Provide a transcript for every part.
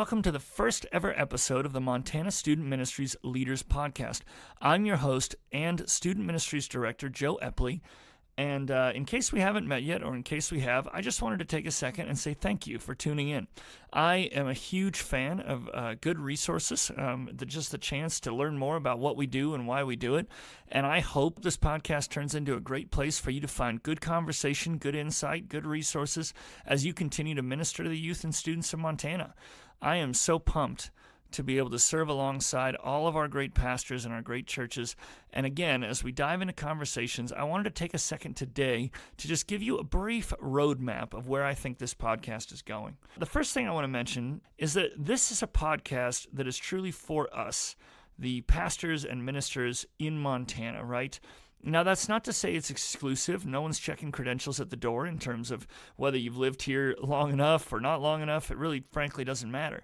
welcome to the first ever episode of the Montana Student Ministries Leaders Podcast. I'm your host and Student Ministries Director Joe Epley, and in case we haven't met yet, or in case we have, I just wanted to take a second and say thank you for tuning in. I am a huge fan of good resources, just the chance to learn more about what we do and why we do it, and I hope this podcast turns into a great place for you to find good conversation, good insight, good resources as you continue to minister to the youth and students of Montana. I am so pumped to be able to serve alongside all of our great pastors and our great churches. And again, as we dive into conversations, I wanted to take a second today to just give you a brief roadmap of where I think this podcast is going. The first thing I want to mention is that this is a podcast that is truly for us, the pastors and ministers in Montana, right? Now, that's not to say it's exclusive. No one's checking credentials at the door in terms of whether you've lived here long enough or not long enough. It really, frankly, doesn't matter.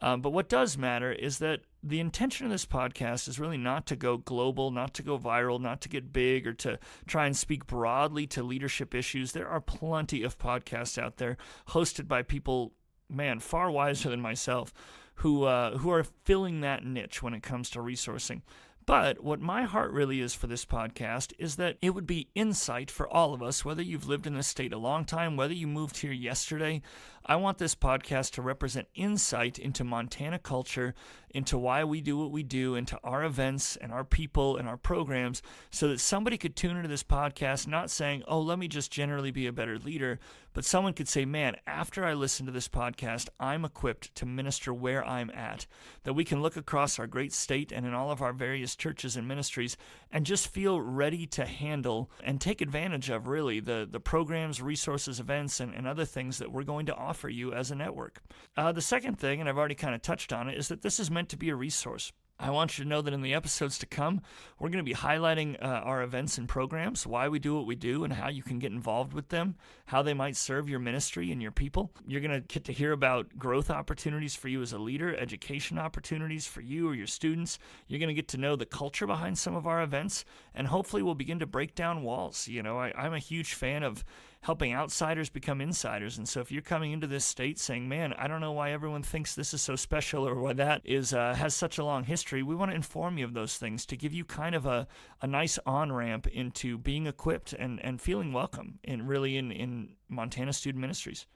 But what does matter is that the intention of this podcast is really not to go global, not to go viral, not to get big, or to try and speak broadly to leadership issues. There are plenty of podcasts out there hosted by people, man, far wiser than myself, who are filling that niche when it comes to resourcing. But what my heart really is for this podcast is that it would be insight for all of us, whether you've lived in this state a long time, whether you moved here yesterday. I want this podcast to represent insight into Montana culture, into why we do what we do, into our events and our people and our programs, so that somebody could tune into this podcast not saying, oh, let me just generally be a better leader, but someone could say, man, after I listen to this podcast, I'm equipped to minister where I'm at, that we can look across our great state and in all of our various churches and ministries and just feel ready to handle and take advantage of, really, the programs, resources, events, and other things that we're going to offer you as a network. The second thing, and I've already kind of touched on it, is that this is meant to be a resource. I want you to know that in the episodes to come, we're going to be highlighting our events and programs, why we do what we do, and how you can get involved with them, how they might serve your ministry and your people. You're going to get to hear about growth opportunities for you as a leader, education opportunities for you or your students. You're going to get to know the culture behind some of our events, and hopefully we'll begin to break down walls. You know, I'm a huge fan of helping outsiders become insiders. And so if you're coming into this state saying, man, I don't know why everyone thinks this is so special or why that is has such a long history, we want to inform you of those things to give you kind of a nice on-ramp into being equipped and feeling welcome in Montana Student Ministries.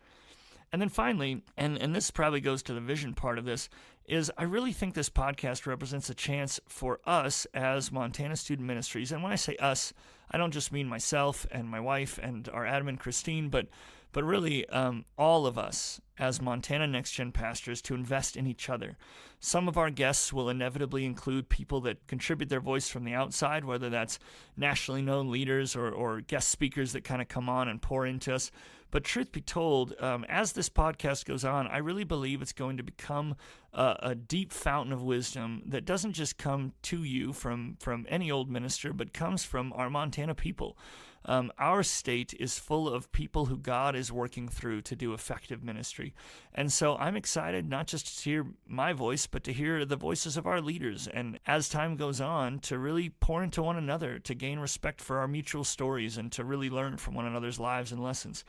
And then finally, and this probably goes to the vision part of this, is I really think this podcast represents a chance for us as Montana Student Ministries. And when I say us, I don't just mean myself and my wife and our admin, Christine, but really all of us as Montana Next Gen pastors to invest in each other. Some of our guests will inevitably include people that contribute their voice from the outside, whether that's nationally known leaders or guest speakers that kind of come on and pour into us. But truth be told, as this podcast goes on, I really believe it's going to become a deep fountain of wisdom that doesn't just come to you from any old minister, but comes from our Montana people. Our state is full of people who God is working through to do effective ministry. And so I'm excited not just to hear my voice, but to hear the voices of our leaders. And as time goes on, to really pour into one another, to gain respect for our mutual stories, and to really learn from one another's lives and lessons.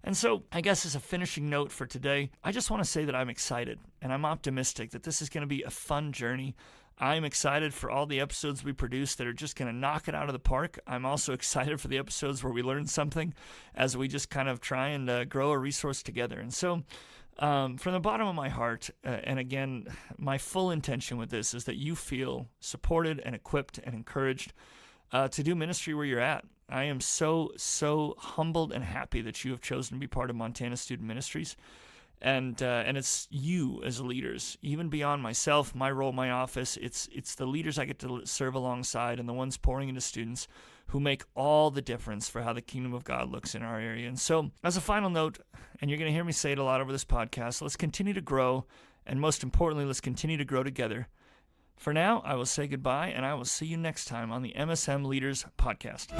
And so, I guess as a finishing note for today, I just want to say that I'm excited and I'm optimistic that this is going to be a fun journey. I'm excited for all the episodes we produce that are just going to knock it out of the park. I'm also excited for the episodes where we learn something as we just kind of try and grow a resource together. And so, from the bottom of my heart, and again, my full intention with this is that you feel supported and equipped and encouraged to do ministry where you're at. I am so humbled and happy that you have chosen to be part of Montana Student Ministries. And it's you as leaders, even beyond myself, my role, my office. It's the leaders I get to serve alongside and the ones pouring into students who make all the difference for how the kingdom of God looks in our area. And so, as a final note, and you're going to hear me say it a lot over this podcast, let's continue to grow, and most importantly, let's continue to grow together. For now, I will say goodbye, and I will see you next time on the MSM Leaders Podcast.